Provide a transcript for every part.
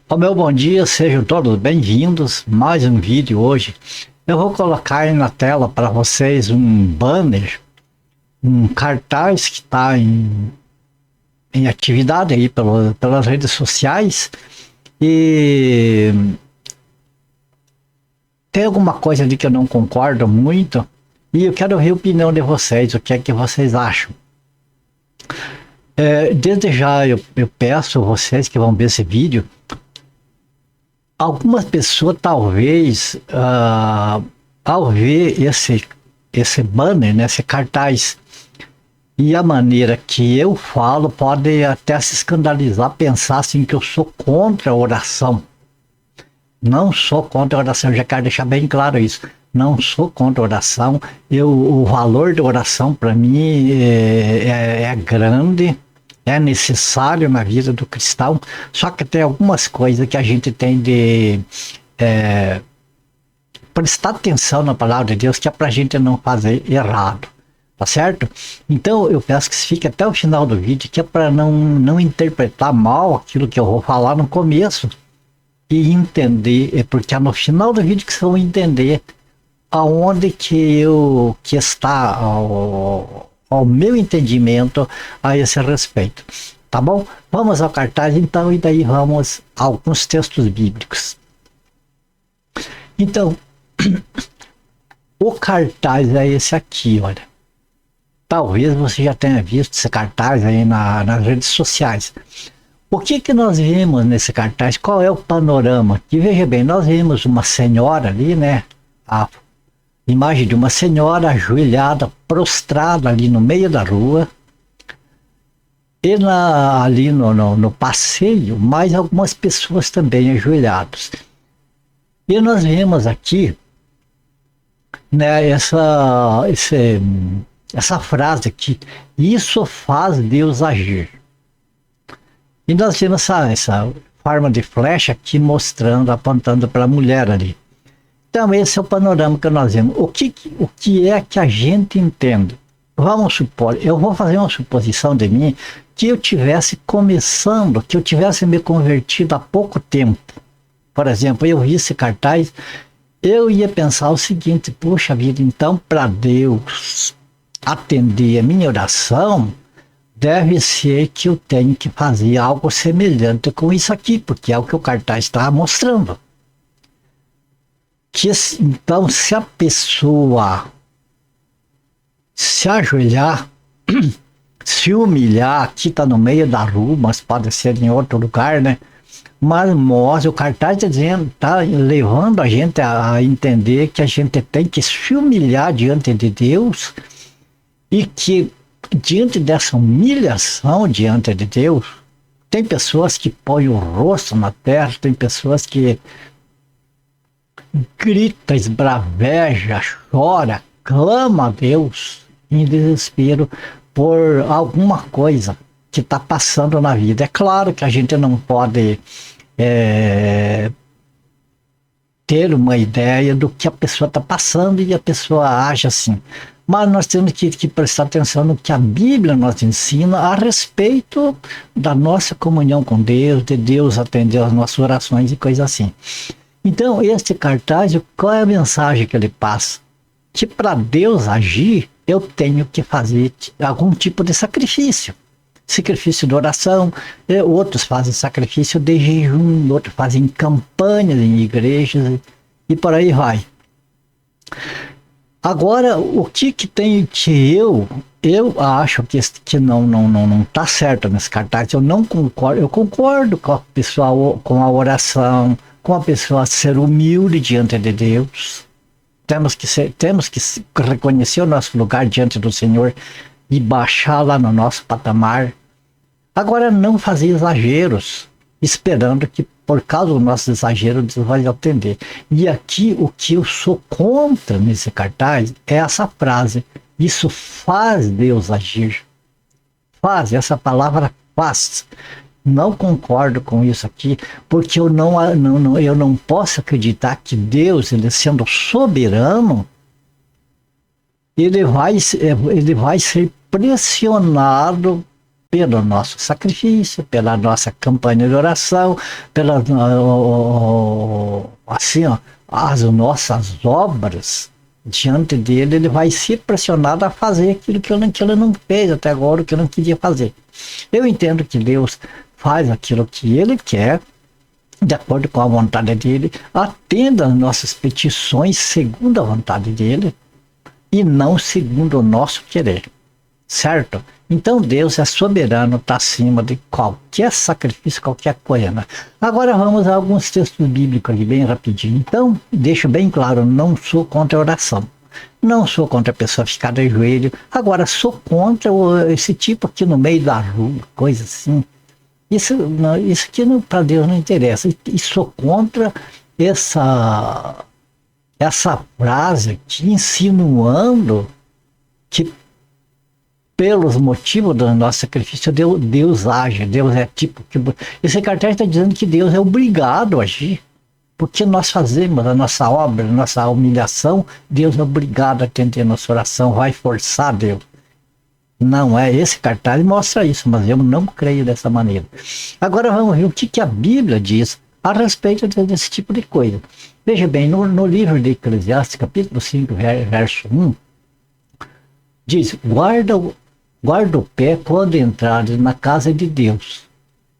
Ó, meu bom dia, sejam todos bem-vindos. Mais um vídeo hoje. Eu vou colocar aí na tela para vocês um banner, um cartaz que está em atividade aí pelas redes sociais. E tem alguma coisa ali que eu não concordo muito. E eu quero ver a opinião de vocês, o que é que vocês acham. Desde já eu peço a vocês que vão ver esse vídeo. Algumas pessoas talvez, ao ver esse banner, né, esse cartaz, e a maneira que eu falo, pode até se escandalizar, pensar assim que eu sou contra a oração. Não sou contra a oração, já quero deixar bem claro isso. Não sou contra a oração. O valor da oração para mim é grande. É necessário na vida do cristão, só que tem algumas coisas que a gente tem de prestar atenção na palavra de Deus, que é pra gente não fazer errado, tá certo? Então eu peço que você fique até o final do vídeo, que é para não interpretar mal aquilo que eu vou falar no começo e entender, porque é no final do vídeo que vocês vão entender aonde que está ao meu entendimento a esse respeito. Tá bom? Vamos ao cartaz então, e daí vamos a alguns textos bíblicos. Então, o cartaz é esse aqui, olha. Talvez você já tenha visto esse cartaz aí nas redes sociais. O que nós vimos nesse cartaz? Qual é o panorama? Que veja bem, nós vimos uma senhora ali, né? A imagem de uma senhora ajoelhada, prostrada ali no meio da rua. E ali no passeio, mais algumas pessoas também ajoelhadas. E nós vemos aqui, né, essa frase aqui: isso faz Deus agir. E nós temos essa forma de flecha aqui mostrando, apontando para a mulher ali. Então esse é o panorama que nós vemos. O que é que a gente entende? Vamos supor, eu vou fazer uma suposição de mim, que eu tivesse começando, que eu tivesse me convertido há pouco tempo. Por exemplo, eu vi esse cartaz, eu ia pensar o seguinte: poxa vida, então para Deus atender a minha oração, deve ser que eu tenho que fazer algo semelhante com isso aqui, porque é o que o cartaz está mostrando. Então, se a pessoa se ajoelhar, se humilhar, aqui está no meio da rua, mas pode ser em outro lugar, né? Mas mostra, o cartaz está dizendo, está levando a gente a entender que a gente tem que se humilhar diante de Deus, e que diante dessa humilhação diante de Deus, tem pessoas que põem o rosto na terra, tem pessoas que grita, esbraveja, chora, clama a Deus em desespero por alguma coisa que está passando na vida. É claro que a gente não pode ter uma ideia do que a pessoa está passando e a pessoa age assim. Mas nós temos que prestar atenção no que a Bíblia nos ensina a respeito da nossa comunhão com Deus, de Deus atender as nossas orações e coisas assim. Então, este cartaz, qual é a mensagem que ele passa? Que para Deus agir, eu tenho que fazer algum tipo de sacrifício. Sacrifício de oração, outros fazem sacrifício de jejum, outros fazem campanhas em igrejas e por aí vai. Agora, o que tem que eu acho que não tá certo nesse cartaz, eu não concordo, eu concordo com a pessoa, com a oração, com a pessoa ser humilde diante de Deus. Temos que reconhecer o nosso lugar diante do Senhor e baixar lá no nosso patamar. Agora, não fazer exageros, esperando que por causa do nosso exagero Deus vai atender. E aqui o que eu sou contra nesse cartaz é essa frase: isso faz Deus agir. Faz, essa palavra faz. Não concordo com isso aqui, porque eu não posso acreditar que Deus, ele sendo soberano, ele vai ser pressionado pelo nosso sacrifício, pela nossa campanha de oração, pela assim, ó, as nossas obras diante dele, ele vai ser pressionado a fazer aquilo que ele não fez até agora, o que ele não queria fazer. Eu entendo que Deus faz aquilo que ele quer, de acordo com a vontade dele, atenda as nossas petições segundo a vontade dele e não segundo o nosso querer, certo? Então Deus é soberano, está acima de qualquer sacrifício, qualquer coisa, né? Agora vamos a alguns textos bíblicos aqui, bem rapidinho. Então, deixo bem claro, não sou contra a oração. Não sou contra a pessoa ficar de joelho. Agora, sou contra esse tipo aqui no meio da rua, coisa assim. Isso aqui para Deus não interessa. E sou contra essa frase aqui insinuando que pelos motivos do nosso sacrifício Deus age. Deus é tipo... Esse cartaz está dizendo que Deus é obrigado a agir. Porque nós fazemos a nossa obra, a nossa humilhação, Deus é obrigado a atender a nossa oração, vai forçar Deus. Não é, esse cartaz mostra isso, mas eu não creio dessa maneira. Agora vamos ver o que a Bíblia diz a respeito desse tipo de coisa. Veja bem, no livro de Eclesiastes, capítulo 5, verso 1, diz: guarda o pé quando entrares na casa de Deus.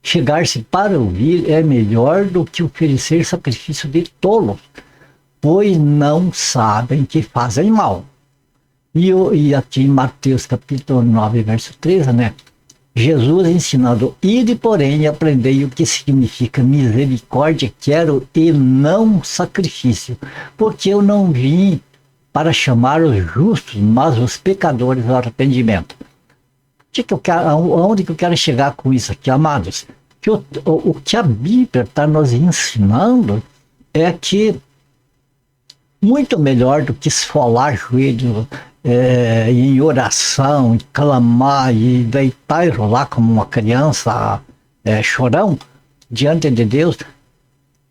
Chegar-se para ouvir é melhor do que oferecer sacrifício de tolos, pois não sabem que fazem mal. E aqui em Mateus capítulo 9, verso 13, né? Jesus ensinando: ide, porém, e aprendei o que significa misericórdia quero e não sacrifício, porque eu não vim para chamar os justos, mas os pecadores ao arrependimento. Aonde que eu quero chegar com isso aqui, amados? Que o que a Bíblia está nos ensinando é que muito melhor do que esfolar joelho em oração, e clamar e deitar e rolar como uma criança chorão diante de Deus,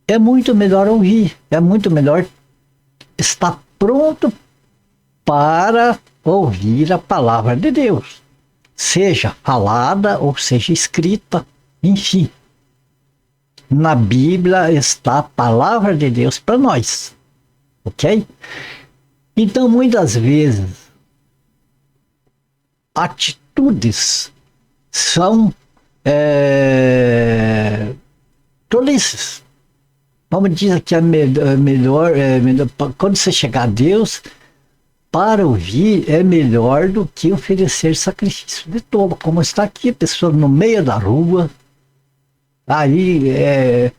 é muito melhor ouvir, é muito melhor estar pronto para ouvir a palavra de Deus, seja falada ou seja escrita, enfim. Na Bíblia está a palavra de Deus para nós, ok? Então, muitas vezes, atitudes são tolices. Vamos dizer que é melhor, quando você chegar a Deus, para ouvir é melhor do que oferecer sacrifício de tolo, como está aqui, a pessoa no meio da rua, aí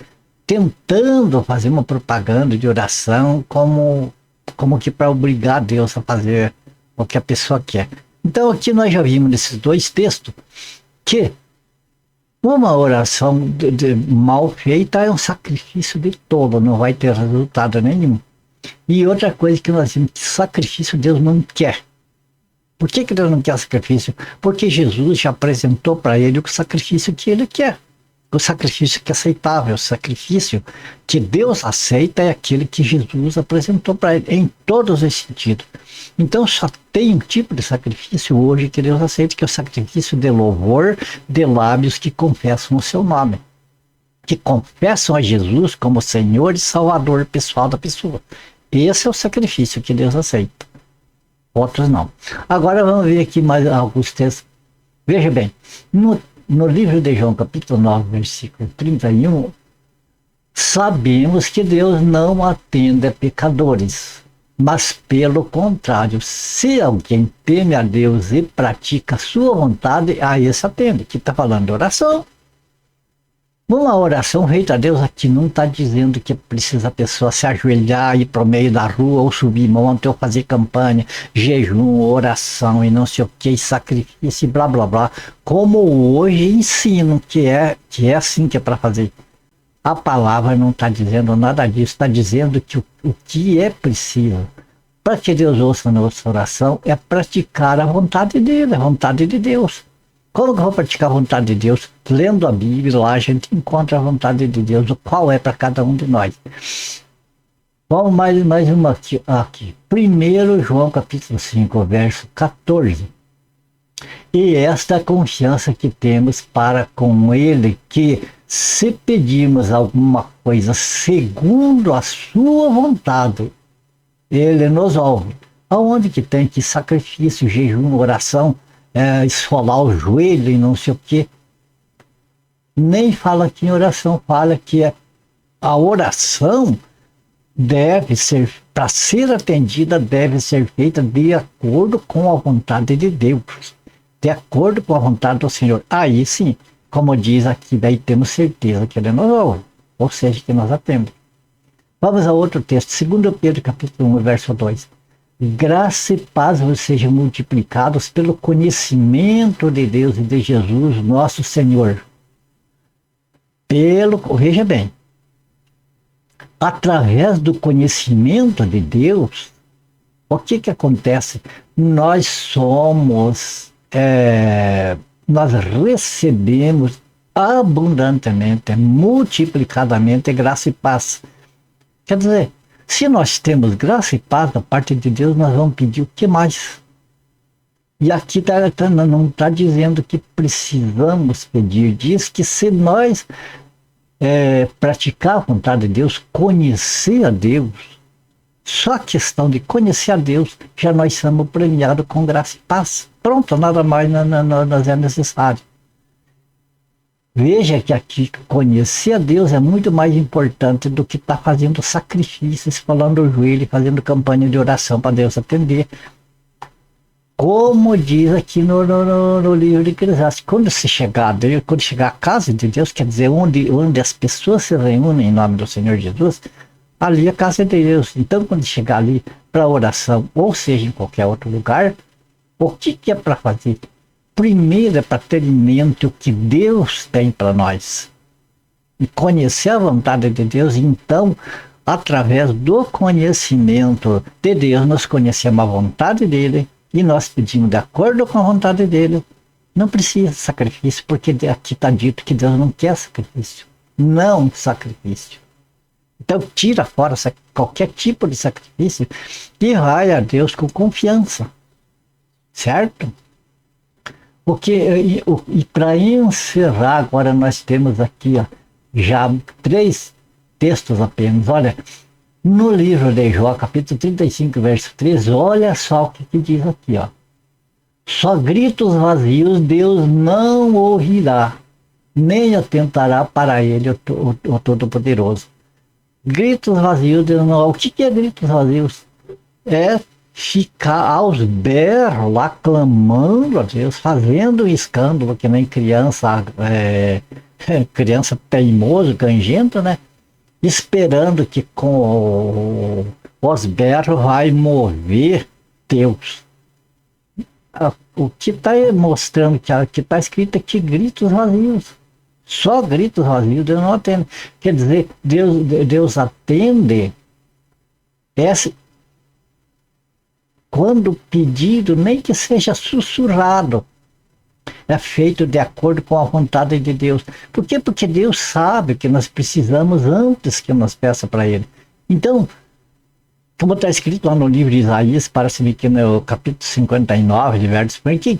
tentando fazer uma propaganda de oração, como que para obrigar Deus a fazer o que a pessoa quer. Então aqui nós já vimos nesses dois textos que uma oração mal feita é um sacrifício de tolo, não vai ter resultado nenhum. E outra coisa que nós vimos, que sacrifício Deus não quer. Por que Deus não quer sacrifício? Porque Jesus já apresentou para ele o sacrifício que ele quer. O sacrifício que é aceitável, o sacrifício que Deus aceita é aquele que Jesus apresentou para ele, em todos os sentidos. Então só tem um tipo de sacrifício hoje que Deus aceita, que é o sacrifício de louvor de lábios que confessam o seu nome, que confessam a Jesus como Senhor e Salvador pessoal da pessoa. Esse é o sacrifício que Deus aceita. Outros não. Agora vamos ver aqui mais alguns textos. Veja bem, no livro de João, capítulo 9, versículo 31, sabemos que Deus não atende a pecadores, mas pelo contrário, se alguém teme a Deus e pratica a sua vontade, a esse atende. Aqui está falando de oração. Uma oração feita a Deus aqui não está dizendo que precisa a pessoa se ajoelhar, ir para o meio da rua, ou subir monte, ou fazer campanha, jejum, oração e não sei o que, sacrifício e blá blá blá, como hoje ensinam que é assim que é para fazer. A palavra não está dizendo nada disso, está dizendo que o que é preciso para que Deus ouça a nossa oração é praticar a vontade dele, a vontade de Deus. Como que eu vou praticar a vontade de Deus? Lendo a Bíblia, lá a gente encontra a vontade de Deus, qual é para cada um de nós. Vamos mais uma aqui. 1 João capítulo 5, verso 14. E esta é a confiança que temos para com Ele, que se pedirmos alguma coisa segundo a sua vontade, Ele nos ouve. Aonde que tem que sacrifício, jejum, oração, esfolar o joelho e não sei o quê? Nem fala que em oração, fala que a oração deve ser, para ser atendida, deve ser feita de acordo com a vontade de Deus, de acordo com a vontade do Senhor. Aí sim, como diz aqui, daí temos certeza que Ele nos ouve, ou seja, que nós atendemos. Vamos a outro texto, 2 Pedro capítulo 1, verso 2. Graça e paz vos sejam multiplicados pelo conhecimento de Deus e de Jesus, nosso Senhor. Veja bem, através do conhecimento de Deus, o que acontece? Nós recebemos abundantemente, multiplicadamente graça e paz. Quer dizer, se nós temos graça e paz da parte de Deus, nós vamos pedir o que mais? E aqui não está dizendo que precisamos pedir, diz que se nós praticar a vontade de Deus, conhecer a Deus, só a questão de conhecer a Deus, já nós somos premiados com graça e paz. Pronto, nada mais nós é necessário. Veja que aqui conhecer a Deus é muito mais importante do que estar fazendo sacrifícios, falando o joelho, fazendo campanha de oração para Deus atender. Como diz aqui no livro de Eclesiastes, quando chegar à casa de Deus, quer dizer, onde as pessoas se reúnem em nome do Senhor Jesus, ali é a casa de Deus. Então, quando chegar ali para oração, ou seja, em qualquer outro lugar, o que é para fazer? Primeiro é para ter em mente o que Deus tem para nós. E conhecer a vontade de Deus, então, através do conhecimento de Deus, nós conhecemos a vontade dele, e nós pedimos de acordo com a vontade dele. Não precisa de sacrifício, porque aqui está dito que Deus não quer sacrifício. Não sacrifício. Então tira fora qualquer tipo de sacrifício e vai a Deus com confiança. Certo? Porque, e para encerrar, agora nós temos aqui já 3 textos apenas. Olha, no livro de Jó, capítulo 35, verso 13, olha só o que diz aqui, ó. Só gritos vazios Deus não ouvirá, nem atentará para ele o Todo-Poderoso. Gritos vazios Deus não. O que é gritos vazios? É ficar aos berros lá, clamando a Deus, fazendo escândalo, que nem criança, criança teimoso, canjento, né? Esperando que com os berros vai mover Deus. O que está mostrando, que está escrito aqui, gritos vazios. Só gritos vazios, Deus não atende. Quer dizer, Deus atende quando o pedido, nem que seja sussurrado, é feito de acordo com a vontade de Deus. Por quê? Porque Deus sabe que nós precisamos antes que nós peça para Ele. Então, como está escrito lá no livro de Isaías, parece-me que no capítulo 59, de verso 1, que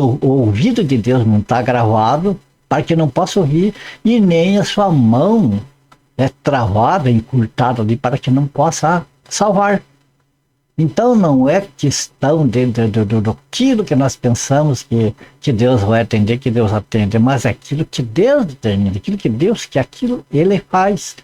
o ouvido de Deus não está gravado, para que não possa ouvir, e nem a sua mão é travada, encurtada ali, para que não possa salvar. Então não é questão daquilo que nós pensamos que Deus vai atender, que Deus atende, mas é aquilo que Deus determina, aquilo que Deus quer, aquilo Ele faz.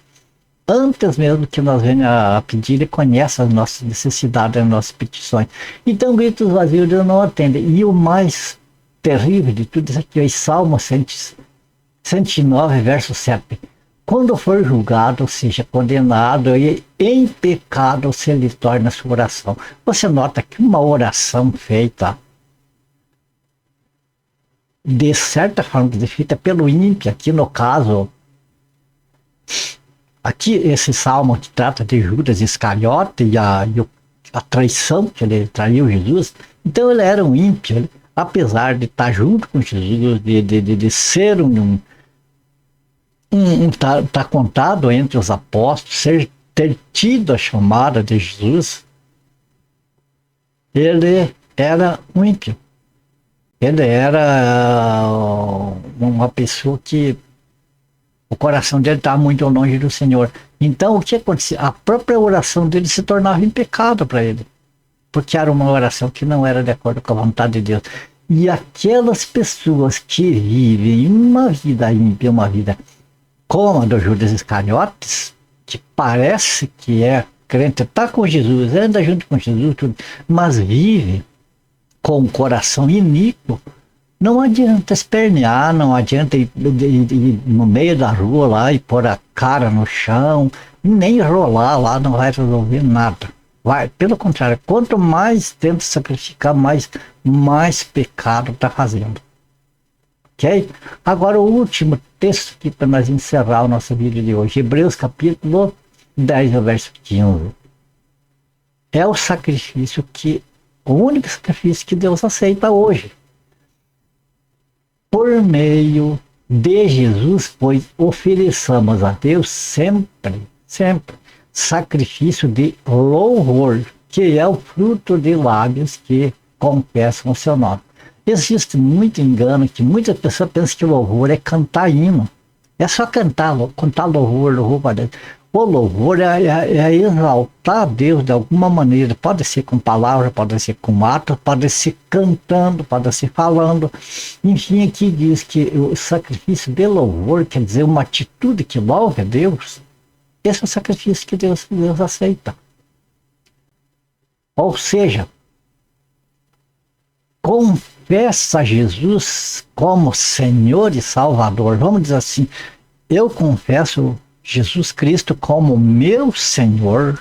Antes mesmo que nós venha a pedir, Ele conhece as nossas necessidades, as nossas petições. Então gritos vazios Deus não atende. E o mais terrível de tudo isso aqui é Salmo 109, verso 7. Quando for julgado, seja condenado e em pecado se lhe torna sua oração. Você nota que uma oração feita de certa forma feita pelo ímpio, aqui no caso, aqui esse salmo que trata de Judas Iscariote e a traição que ele traiu Jesus. Então ele era um ímpio, apesar de estar junto com Jesus, de ser tá contado entre os apóstolos, ter tido a chamada de Jesus, ele era um ímpio. Ele era uma pessoa que o coração dele estava muito longe do Senhor. Então, o que acontecia? A própria oração dele se tornava em pecado para ele, porque era uma oração que não era de acordo com a vontade de Deus. E aquelas pessoas que vivem uma vida ímpia, uma vida como a do Judas Iscariotes, que parece que é crente, está com Jesus, anda junto com Jesus, tudo, mas vive com o coração iníquo, não adianta espernear, não adianta ir no meio da rua lá e pôr a cara no chão, nem rolar lá, não vai resolver nada. Vai, pelo contrário, quanto mais tenta sacrificar, mais pecado está fazendo. Ok? Agora o último texto aqui para nós encerrar o nosso vídeo de hoje, Hebreus capítulo 10, verso 15. É o sacrifício o único sacrifício que Deus aceita hoje. Por meio de Jesus, pois ofereçamos a Deus sempre sacrifício de louvor, que é o fruto de lábios que confessam o seu nome. Existe muito engano que muitas pessoas pensam que louvor é cantar hino. É só cantar louvor para Deus. O louvor é exaltar a Deus de alguma maneira. Pode ser com palavras, pode ser com atos, pode ser cantando, pode ser falando. Enfim, aqui diz que o sacrifício de louvor quer dizer uma atitude que louve a Deus. Esse é o sacrifício que Deus aceita. Ou seja, confessa Jesus como Senhor e Salvador. Vamos dizer assim, eu confesso Jesus Cristo como meu Senhor,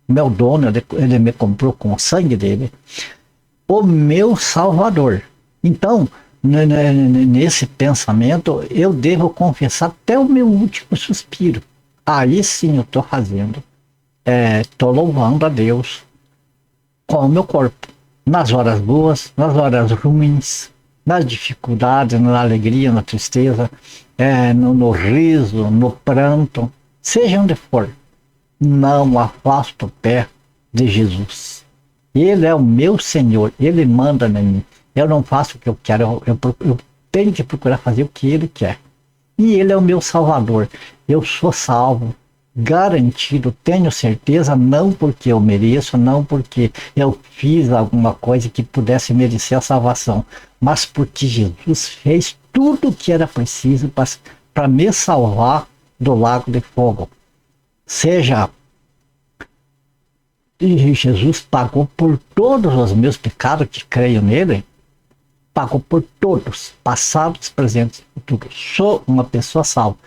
meu dono, ele me comprou com o sangue dele, o meu Salvador. Então, nesse pensamento, eu devo confessar até o meu último suspiro. Aí sim eu estou fazendo, estou louvando a Deus com o meu corpo, nas horas boas, nas horas ruins, nas dificuldades, na alegria, na tristeza, no riso, no pranto, seja onde for, não afasto o pé de Jesus. Ele é o meu Senhor, Ele manda em mim. Eu não faço o que eu quero, eu tenho que procurar fazer o que Ele quer. E Ele é o meu Salvador. Eu sou salvo, garantido, tenho certeza, não porque eu mereço, não porque eu fiz alguma coisa que pudesse merecer a salvação, mas porque Jesus fez tudo o que era preciso para me salvar do lago de fogo. Seja, Jesus pagou por todos os meus pecados que creio nele, pagou por todos, passados, presentes e futuros. Sou uma pessoa salva.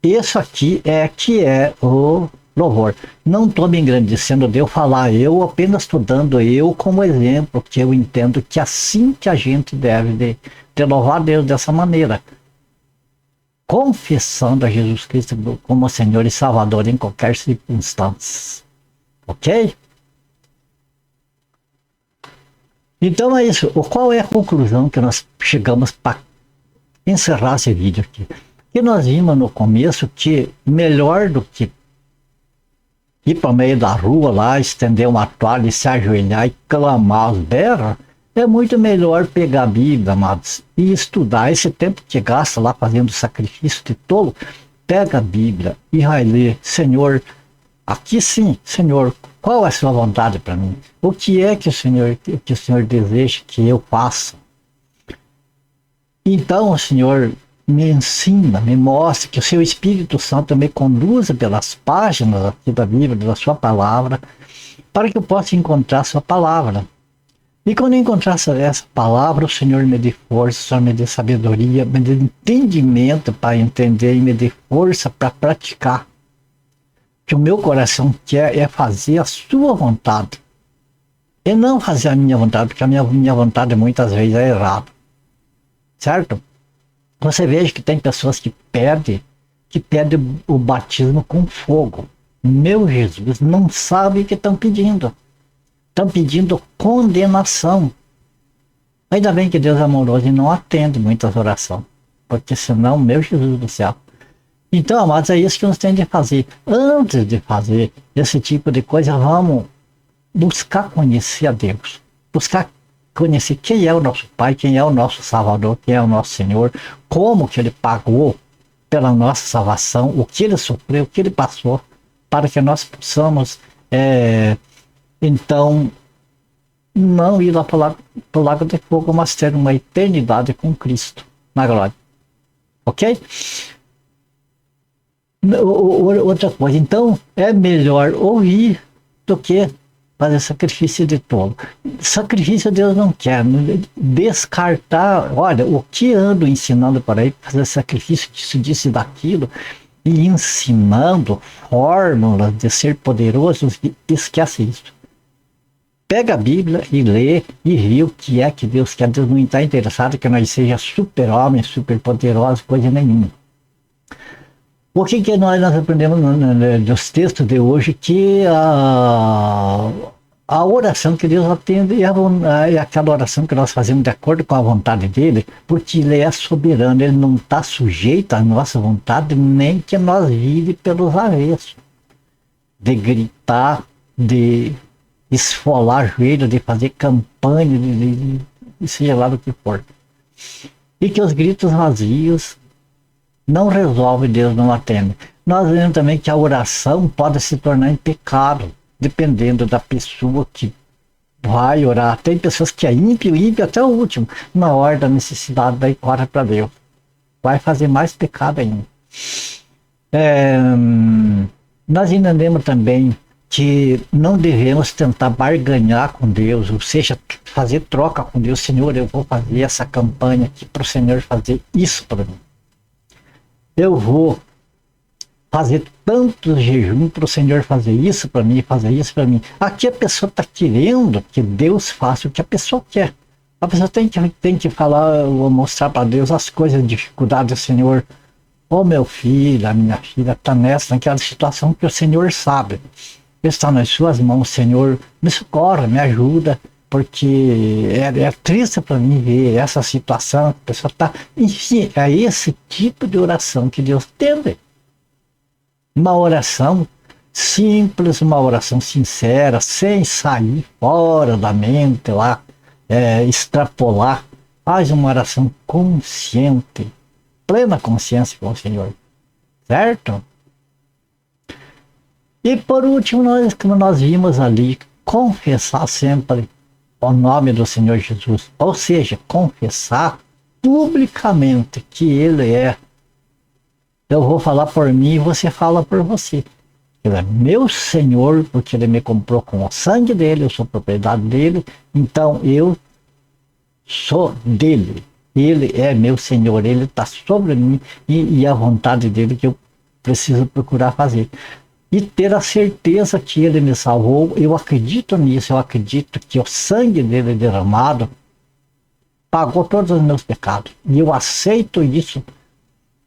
Isso aqui que é o louvor. Não estou me engrandecendo de eu falar, eu apenas estou dando eu como exemplo, que eu entendo que assim que a gente deve de louvar a Deus dessa maneira, confessando a Jesus Cristo como Senhor e Salvador em qualquer circunstância. Ok? Então é isso. Qual é a conclusão que nós chegamos para encerrar esse vídeo aqui? Que nós vimos no começo que melhor do que ir para o meio da rua lá, estender uma toalha e se ajoelhar e clamar aos berros, é muito melhor pegar a Bíblia, amados, e estudar. Esse tempo que gasta lá fazendo sacrifício de tolo, pega a Bíblia e vai ler, Senhor, aqui sim, Senhor, qual é a sua vontade para mim? O que é que o Senhor deseja que eu faça? Então, Senhor, me ensina, me mostra, que o seu Espírito Santo me conduza pelas páginas aqui da Bíblia, da sua palavra, para que eu possa encontrar a sua palavra. E quando eu encontrar essa palavra, o Senhor me dê força, o Senhor me dê sabedoria, me dê entendimento para entender e me dê força para praticar. Que o meu coração quer é fazer a sua vontade. E não fazer a minha vontade, porque a minha vontade muitas vezes é errada. Certo? Você veja que tem pessoas que pedem o batismo com fogo. Meu Jesus, não sabe o que estão pedindo. Estão pedindo condenação. Ainda bem que Deus é amoroso e não atende muitas orações. Porque senão, meu Jesus do céu. Então, amados, é isso que nós temos de fazer. Antes de fazer esse tipo de coisa, vamos buscar conhecer a Deus. Buscar conhecer quem é o nosso Pai, quem é o nosso Salvador, quem é o nosso Senhor, como que Ele pagou pela nossa salvação, o que Ele sofreu, o que Ele passou, para que nós possamos, então, não ir lá para o lago de fogo, mas ter uma eternidade com Cristo na glória. Ok? Outra coisa, então é melhor ouvir do que fazer sacrifício de tolo. Sacrifício Deus não quer. Descartar, olha, o que ando ensinando para aí, fazer sacrifício disso e daquilo, e ensinando fórmulas de ser poderoso, esquece isso. Pega a Bíblia e lê e vê o que é que Deus quer. Deus não está interessado que nós seja super-homens, super-poderosos, coisa nenhuma. O que nós aprendemos nos textos de hoje? Que a oração que Deus atende é aquela oração que nós fazemos de acordo com a vontade dele, porque ele é soberano, ele não está sujeito à nossa vontade, nem que nós vire pelos avessos. De gritar, de esfolar joelho, de fazer campanha, de seja lá do que for. E que os gritos vazios não resolve, Deus não atende. Nós vemos também que a oração pode se tornar em pecado, dependendo da pessoa que vai orar. Tem pessoas que é ímpio até o último. Na hora da necessidade, daí corre para Deus. Vai fazer mais pecado ainda. Nós entendemos também que não devemos tentar barganhar com Deus, ou seja, fazer troca com Deus. Senhor, eu vou fazer essa campanha aqui para o Senhor fazer isso para mim. Eu vou fazer tantos jejum para o Senhor fazer isso para mim, fazer isso para mim. Aqui a pessoa está querendo que Deus faça o que a pessoa quer. A pessoa tem que falar, ou mostrar para Deus as coisas, as dificuldades do Senhor. Ô meu filho, a minha filha está naquela situação que o Senhor sabe. Está nas suas mãos, Senhor, me socorra, me ajuda, porque é triste para mim ver essa situação, a pessoa está... Enfim, é esse tipo de oração que Deus tende. Uma oração simples, uma oração sincera, sem sair fora da mente lá, extrapolar. Faz uma oração consciente, plena consciência com o Senhor, certo? E por último, como nós vimos ali, confessar sempre o nome do Senhor Jesus, ou seja, confessar publicamente que Ele é. Eu vou falar por mim e você fala por você. Ele é meu Senhor, porque Ele me comprou com o sangue dele, eu sou propriedade dele, então eu sou dele. Ele é meu Senhor, Ele está sobre mim e a vontade dele que eu preciso procurar fazer. E ter a certeza que Ele me salvou. Eu acredito nisso, eu acredito que o sangue dele derramado pagou todos os meus pecados. E eu aceito isso,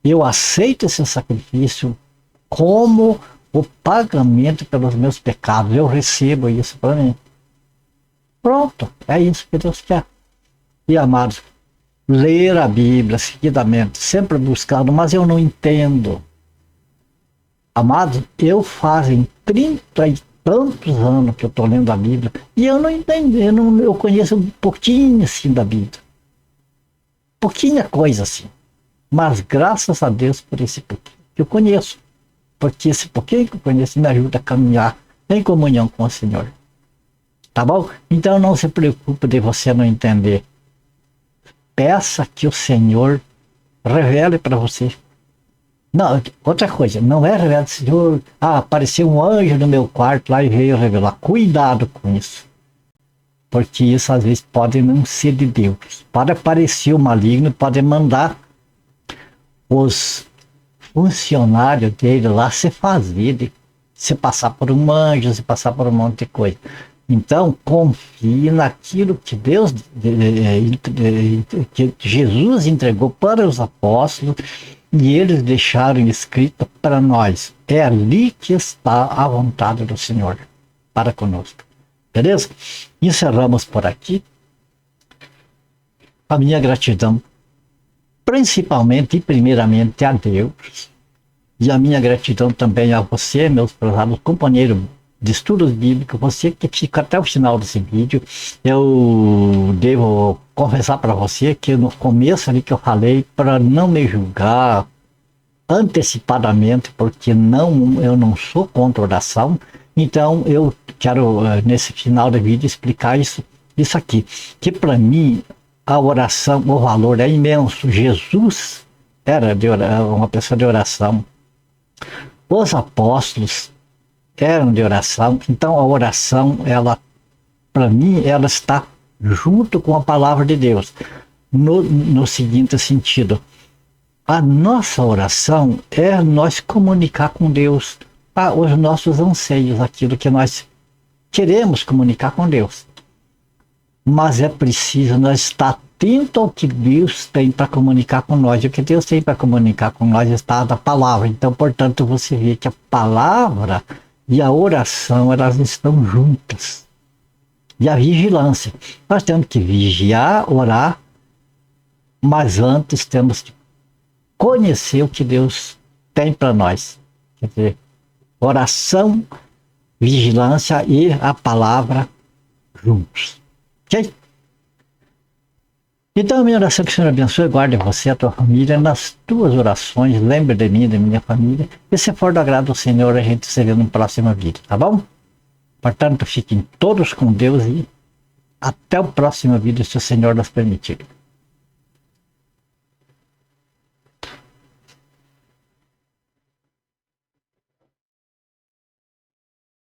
eu aceito esse sacrifício como o pagamento pelos meus pecados. Eu recebo isso para mim. Pronto, é isso que Deus quer. E amados, ler a Bíblia seguidamente, sempre buscando, mas eu não entendo. Amados, eu fazem 30 e tantos anos que eu estou lendo a Bíblia e eu não entendo, eu conheço um pouquinho assim da Bíblia. Pouquinha coisa assim. Mas graças a Deus por esse pouquinho que eu conheço. Porque esse pouquinho que eu conheço me ajuda a caminhar em comunhão com o Senhor. Tá bom? Então não se preocupe de você não entender. Peça que o Senhor revele para você. Não, outra coisa, não é revelado, Senhor, apareceu um anjo no meu quarto lá e veio revelar. Cuidado com isso. Porque isso às vezes pode não ser de Deus. Pode aparecer o maligno, pode mandar os funcionários dele lá se fazer, se passar por um anjo, se passar por um monte de coisa. Então, confie naquilo que Deus, que Jesus entregou para os apóstolos, e eles deixaram escrito para nós. É ali que está a vontade do Senhor para conosco. Beleza? Encerramos por aqui. A minha gratidão, principalmente e primeiramente a Deus. E a minha gratidão também a você, meus prezados companheiros de estudos bíblicos, você que fica até o final desse vídeo. Eu devo confessar para você que no começo ali que eu falei para não me julgar antecipadamente, porque eu não sou contra oração. Então eu quero nesse final do vídeo explicar isso aqui, que para mim a oração, o valor é imenso. Jesus era uma pessoa de oração, os apóstolos eram de oração. Então a oração, ela, para mim, ela está junto com a palavra de Deus, no seguinte sentido: a nossa oração é nós comunicar com Deus os nossos anseios, aquilo que nós queremos comunicar com Deus. Mas é preciso nós estar atento ao que Deus tem para comunicar com nós. E o que Deus tem para comunicar com nós está na palavra. Então, portanto, você vê que a palavra e a oração, elas estão juntas. E a vigilância. Nós temos que vigiar, orar, mas antes temos que conhecer o que Deus tem para nós. Quer dizer, oração, vigilância e a palavra juntos. Ok? Então, minha oração, que o Senhor abençoe e guarde você e a tua família nas tuas orações. Lembre de mim, da minha família. E se for do agrado do Senhor, a gente se vê no próximo vídeo, tá bom? Portanto, fiquem todos com Deus e até o próximo vídeo, se o Senhor nos permitir.